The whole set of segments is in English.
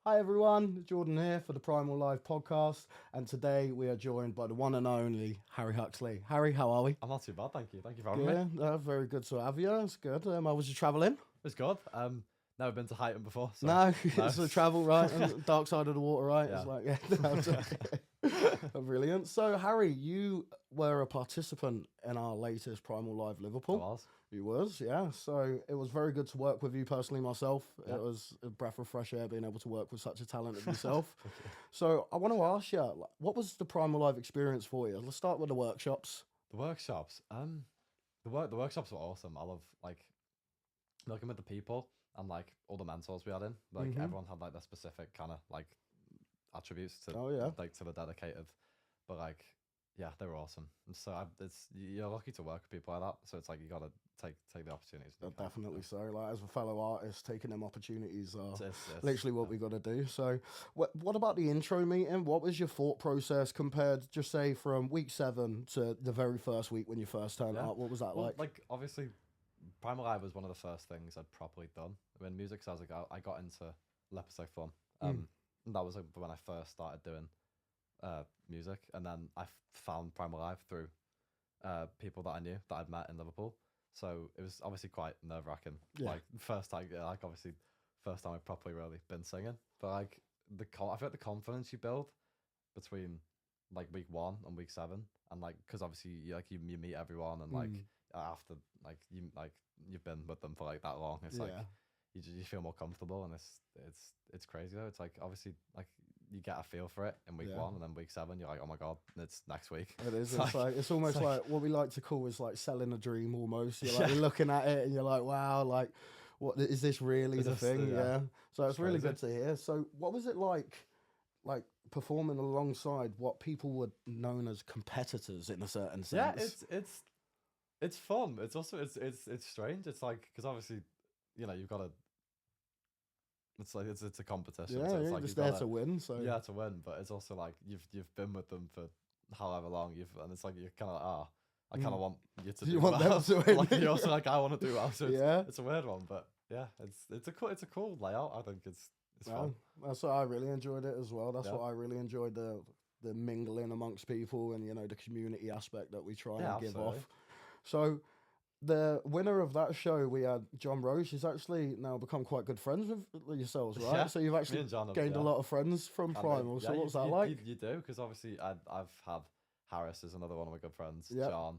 Hi everyone, Jordan here for the Primal Live podcast, and today we are joined by the one and only Harry Huxley. Harry, how are we? I'm not too bad, thank you. Thank you for having me. Yeah, very good to have you. It's good. How was you travelling? It's good. Never been to Highton before, so No, no. it's the travel, right? And dark side of the water, right? Yeah. It's like, yeah, no, it's okay. Brilliant. So, Harry, you were a participant in our latest Primal Live I Liverpool. was. You was, yeah. So it was very good to work with you personally myself. Yeah. It was a breath of fresh air being able to work with such a talent as yourself. So I want to ask you, like, what was the Primal Live experience for you? Let's start with the workshops. The workshops. The workshops were awesome. I love like working with the people and like all the mentors we had in. Like everyone had like their specific kind of like attributes to Oh, yeah. like to the dedicated, but like yeah, they were awesome. And so you're lucky to work with people like that. So it's like you gotta take the opportunities. Definitely so. Like, as a fellow artist, taking them opportunities are It's- literally what we got to do. So, what about the intro meeting? What was your thought process compared, just say, from week 7 to the very first week when you first turned Yeah. up? What was that Well, like? like obviously, Primal Live was one of the first things I'd properly done. When music, so I got into Leopard's Fun. And that was like when I first started doing music, and then I found Primal Live through people that I knew that I'd met in Liverpool. So it was obviously quite nerve wracking. Yeah. Like first time, like obviously first time I've properly really been singing. But like I feel like the confidence you build between like week 1 and week 7, and like because obviously you meet everyone, and like after you've been with them for like that long, it's like Yeah. you feel more comfortable, and it's crazy though. It's like obviously like you get a feel for it in week Yeah. 1, and then week 7 you're like, oh my god, it's next week. It is. It's almost it's like what we like to call is like selling a dream. Almost, you're like you're looking at it and you're like, wow, like what is this really Is the this thing? the- Yeah. yeah. So it's really crazy. good to hear. So what was it like performing alongside what people would known as competitors in a certain sense? Yeah, it's fun. It's also it's strange. It's like because obviously you've got to. It's like it's a competition. Yeah, so it's you're like just you've there got to win. So yeah to win, but it's also like you've been with them for however long and it's like you're kind of like I kind of want you to You do want them well. to win. Like you're also like I want to do well. So Yeah. it's a weird one, but yeah, it's a cool layout. I think it's fun. That's what I really enjoyed it as well. That's Yeah. what I really enjoyed the mingling amongst people and the community aspect that we try Yeah, and give absolutely. off. So the winner of that show, we had John Roche. He's actually now become quite good friends with yourselves, right? Yeah, So you've me actually and John have- gained a yeah. lot of friends from And, Primal. So yeah, what's that you, like? You do because obviously I've had Harris is another one of my good friends. Yeah. John,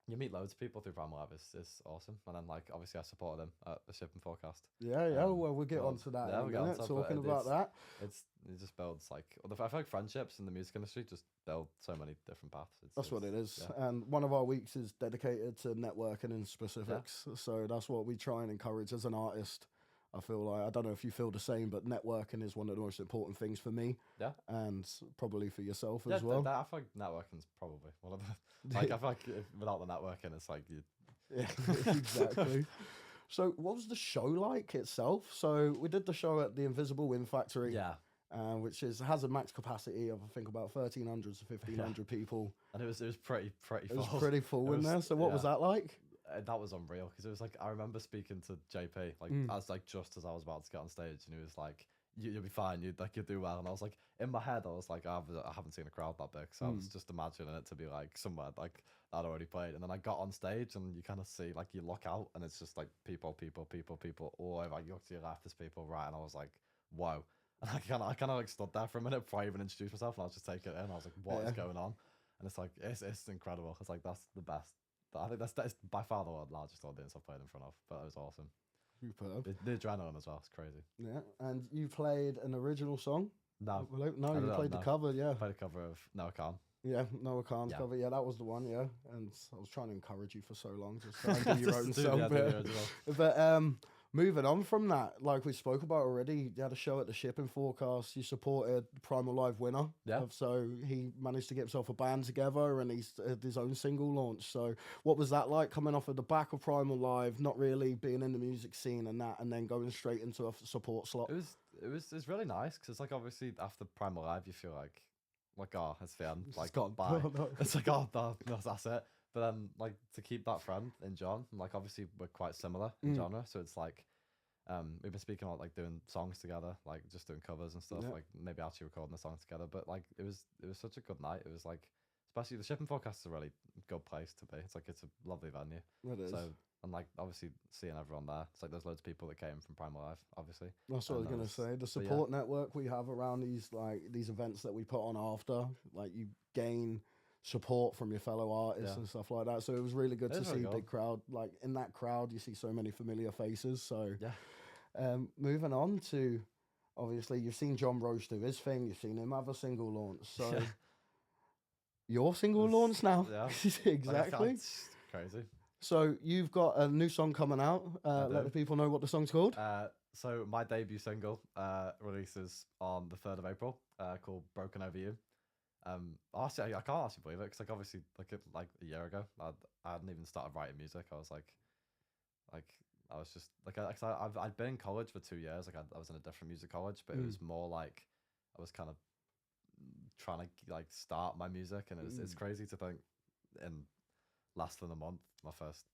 you meet loads of people through Primal Lab. It's awesome. And then like obviously I supported him at the Shipping Forecast. Yeah. Well, we'll get well, onto that yeah, in a we'll get minute. onto it, but Talking about that. It just builds like I feel like friendships in the music industry just build so many different paths. That's what it is. Yeah. And one of our weeks is dedicated to networking in specifics. So that's what we try and encourage as an artist. I feel like, I don't know if you feel the same, but networking is one of the most important things for me. Yeah. And probably for yourself Yeah, as well. I feel like networking's probably one of the like I feel like without the networking it's like you Yeah, exactly. So what was the show like itself? So we did the show at the Invisible Wind Factory. yeah. Which has a max capacity of I think about 1,300 to 1,500 people. And it was pretty full. It was pretty full It in was- there. So what was that like? That was unreal because it was like I remember speaking to JP like as like just as I was about to get on stage, and he was like, "You'll be fine. You'll do well." And I was like, in my head, I was like, I haven't seen a crowd that big, so I was just imagining it to be like somewhere like I'd already played. And then I got on stage, and you kind of see like you look out, and it's just like people all over. Like you look to your left, there's people right, and I was like, "Whoa." And I kind of like stood there for a minute before I even introduced myself, and I was just taking it in. I was like, "What is going on?" And it's like it's incredible. It's like that's the best. I think that's by far the largest audience I've played in front of, but it was awesome. Superb. The adrenaline as well, it's crazy. Yeah. And you played an original song? No, No, I you don't played know. the cover, yeah. I played a cover of No I Can't. Yeah, Noah Khan's Yeah. cover. Yeah, that was the one, yeah. And I was trying to encourage you for so long to try and do your own Just do song. the original. But moving on from that, like we spoke about already, you had a show at the Shipping Forecast. You supported Primal Live winner. Yeah. So he managed to get himself a band together and he's had his own single launch. So what was that like coming off of the back of Primal Live, not really being in the music scene and that, and then going straight into a support slot? It was really nice because it's like obviously after Primal Live you feel like oh it's the end, like gone. bye. Oh, no. It's like that's it. But then like to keep that friend in John, like obviously we're quite similar in genre, so it's like We've been speaking about like doing songs together, like just doing covers and stuff, Yeah. like maybe actually recording a song together. But like it was such a good night. It was like, especially the Shipping Forecast is a really good place to be. It's like it's a lovely venue. It is. So and like obviously seeing everyone there, it's like there's loads of people that came from Primal Live, obviously. That's what I was And gonna say. The but yeah. support network we have around these events that we put on after, like you gain support from your fellow artists Yeah. and stuff like that. So it was really good It to is really see good. big crowd. Like in that crowd, you see so many familiar faces. So Yeah. moving on to, obviously you've seen John Roach do his thing. You've seen him have a single launch. So Yeah. your single It's- launch now, yeah. Like, I exactly. it's crazy. So you've got a new song coming out. Let do. the people know what the song's called. So my debut single releases on the 3rd of April, called "Broken Over You." Honestly, I can't actually believe it because like obviously like a year ago, I hadn't even started writing music. I was like I was just like I'd been in college for 2 years. Like I was in a different music college, but it was more like I was kind of trying to like start my music, and it's crazy to think in less than a month my first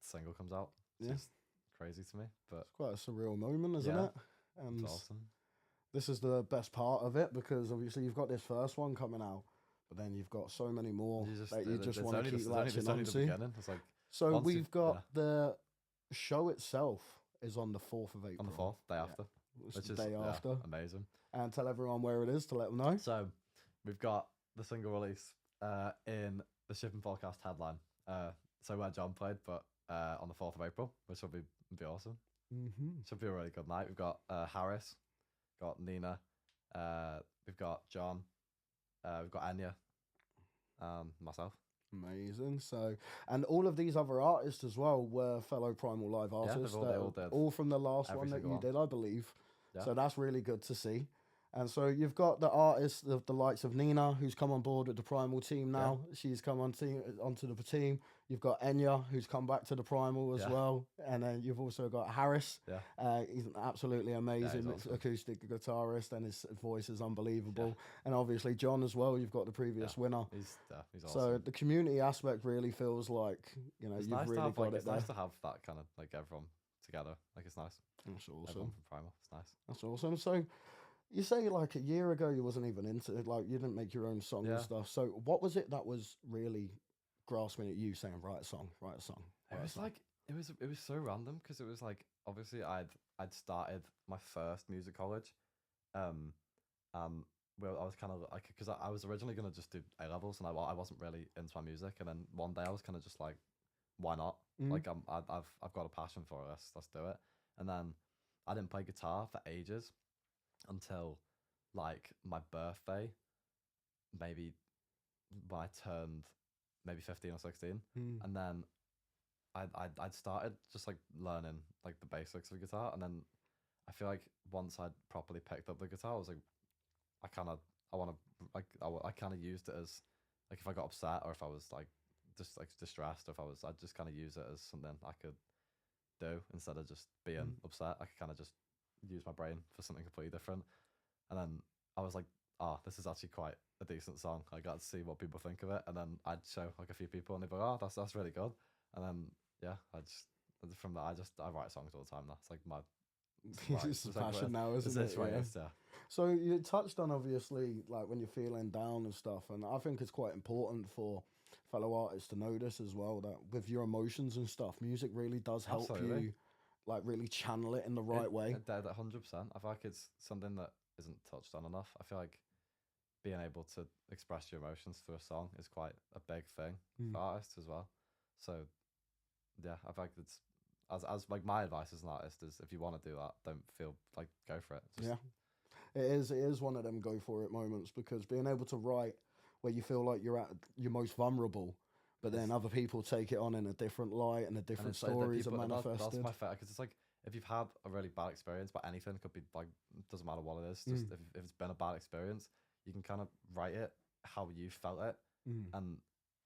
single comes out. It's just crazy to me, but It's quite a surreal moment, isn't Yeah. it? And it's awesome. this is the best part of it because obviously you've got this first one coming out, but then you've got so many more that you just want to keep latching it's only the onto. beginning. It's like So once we've you've- got the show itself is on the 4th of April. on the 4th, day after, It's which the is day after. amazing. And tell everyone where it is to let them know. So we've got the single release in the Shipping Forecast headline. So where John played, but on the 4th of April, which will be awesome. Mm-hmm. Should be a really good night. We've got Harris, got Nina, we've got John, we've got Anya, myself. Amazing. So, and all of these other artists as well were fellow Primal Live they've artists. all- they all did. all from the last Every one that single you one. did, I believe. Yeah. So that's really good to see. And so you've got the artists, the likes of Nina, who's come on board with the Primal team now. She's come onto the team. You've got Enya, who's come back to the Primal as well. And then you've also got Harris. Yeah. He's an absolutely amazing awesome. acoustic guitarist, and his voice is unbelievable. And obviously John as well. You've got the previous winner. He's awesome. So the community aspect really feels like, you know, It's you've nice really to have, got like, it it's there. nice to have that kind of like everyone together. Like it's nice. That's Everyone awesome. from Primal. It's nice. That's awesome. So you say like a year ago you wasn't even into it, like you didn't make your own song and Yeah. stuff. So what was it that was really grasping at you saying write a song, write a song? It was like it was so random because it was like obviously I'd started my first music college, well I was kind of like because I was originally gonna just do A levels and I wasn't really into my music, and then one day I was kind of just like, why not? Like I've got a passion for it. Let's do it. And then I didn't play guitar for ages until like my birthday, maybe when I turned maybe 15 or 16, and then I'd started just like learning like the basics of guitar, and then I feel like once I'd properly picked up the guitar, I was like, I want to like I kind of used it as like if I got upset or if I was like just like distressed, or if I'd just kind of use it as something I could do instead of just being upset. I could kind of just use my brain for something completely different. And then I was like, this is actually quite a decent song. I got to see what people think of it, and then I'd show like a few people, and they'd be like, that's really good. And then from that I write songs all the time now. It's like my It's a passion now, isn't it? Yeah. So you touched on obviously like when you're feeling down and stuff, and I think it's quite important for fellow artists to know this as well, that with your emotions and stuff, music really does help Absolutely. you like really channel it in the right way. 100%. I feel like it's something that isn't touched on enough. I feel like being able to express your emotions through a song is quite a big thing for artists as well. So yeah, I feel like it's as like my advice as an artist is if you want to do that, don't feel like go for it. Just, It is one of them go for it moments, because being able to write where you feel like you're at your most vulnerable, but then other people take it on in a different light and the different stories are manifested. That's my favorite, because it's like if you've had a really bad experience, but anything could be like, doesn't matter what it is, just if it's been a bad experience, you can kind of write it how you felt it. And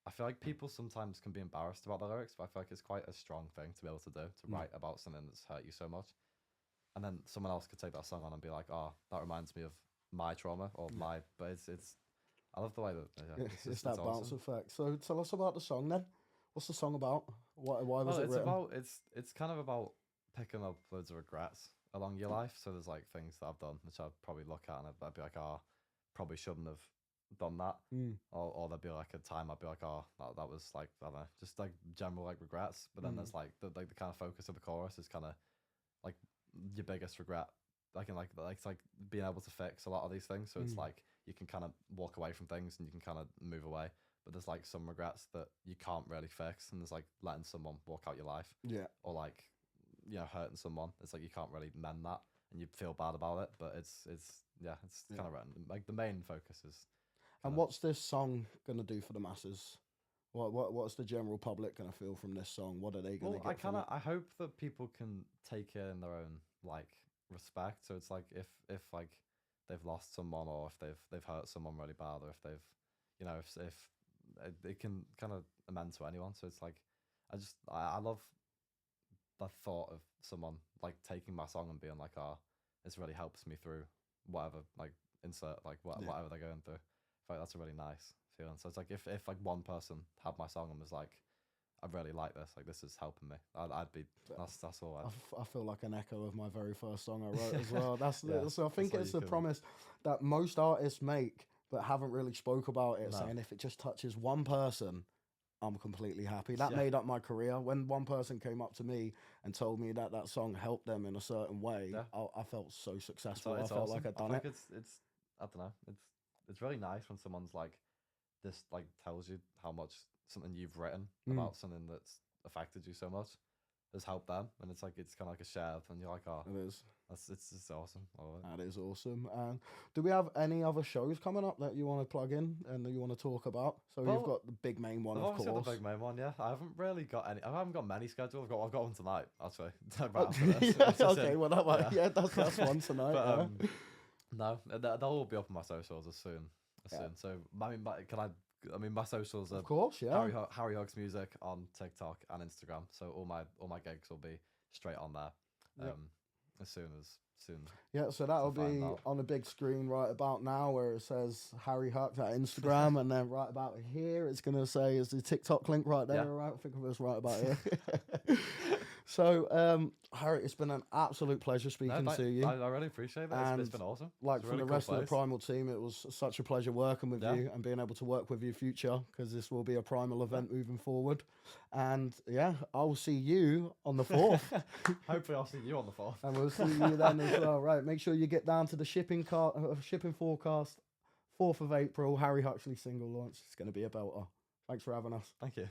I feel like people sometimes can be embarrassed about the lyrics, but I feel like it's quite a strong thing to be able to do, to write about something that's hurt you so much. And then someone else could take that song on and be like, that reminds me of my trauma or but it's I love the way that it's that bounce effect. So tell us about the song then. What's the song about? Why was it written? It's kind of about picking up loads of regrets along your life. So there's like things that I've done which I'd probably look at and I'd be like, oh, probably shouldn't have done that. Or there'd be like a time I'd be like, oh, that was like, I don't know, just like general like regrets. But then there's like the kind of focus of the chorus is kind of like your biggest regret. It's like being able to fix a lot of these things. So it's like you can kind of walk away from things and you can kind of move away. But there's like some regrets that you can't really fix, and there's like letting someone walk out your life, or like, you know, hurting someone. It's like you can't really mend that, and you feel bad about it. But it's kind of random. Like the main focus is. And what's this song gonna do for the masses? What's the general public gonna feel from this song? What are they gonna get? I hope that people can take it in their own like respect. So it's like if like they've lost someone, or if they've hurt someone really bad, or if they've, you know, if it can kind of amend to anyone. So it's like I love the thought of someone like taking my song and being like, oh, this really helps me through whatever, like insert like whatever they're going through. I feel like that's a really nice feeling. So it's like if like one person had my song and was like, I really like this, like this is helping me, I'd be that's all. I feel like an echo of my very first song I wrote as well. Yeah, so I think it's the promise that most artists make but haven't really spoke about it, saying if it just touches one person, I'm completely happy. That made up my career. When one person came up to me and told me that song helped them in a certain way, I felt so successful. I felt like I'd done it. It's I don't know. It's really nice when someone's like, this like tells you how much something you've written about something that's affected you so much has helped them, and it's like it's kind of like a shared, and you're like, oh, it is. It's awesome. That is awesome. And do we have any other shows coming up that you want to plug in and that you want to talk about? So you've got the big main one, of course. The big main one, yeah. I haven't really got any. I haven't got many scheduled. I've got one tonight, actually. Right after this. Okay, well that might, that's one tonight. But, no, they'll all be up on my socials as soon. So I mean, my socials are, of course, Harry Huxley Music on TikTok and Instagram. So all my gigs will be straight on there. As soon. Yeah, so that'll be on a big screen right about now, where it says Harry Hux at Instagram, and then right about here it's gonna say is the TikTok link right there. Right, I think of us right about here. So, Harry, it's been an absolute pleasure speaking to you. I really appreciate it. It's been awesome. Like for the rest of the Primal team, it was such a pleasure working with you and being able to work with you future, because this will be a Primal event moving forward. And I'll see you on the 4th. Hopefully I'll see you on the 4th. And we'll see you then as well. Right, make sure you get down to the Shipping Forecast 4th of April, Harry Huxley single launch. It's going to be a belter. Thanks for having us. Thank you.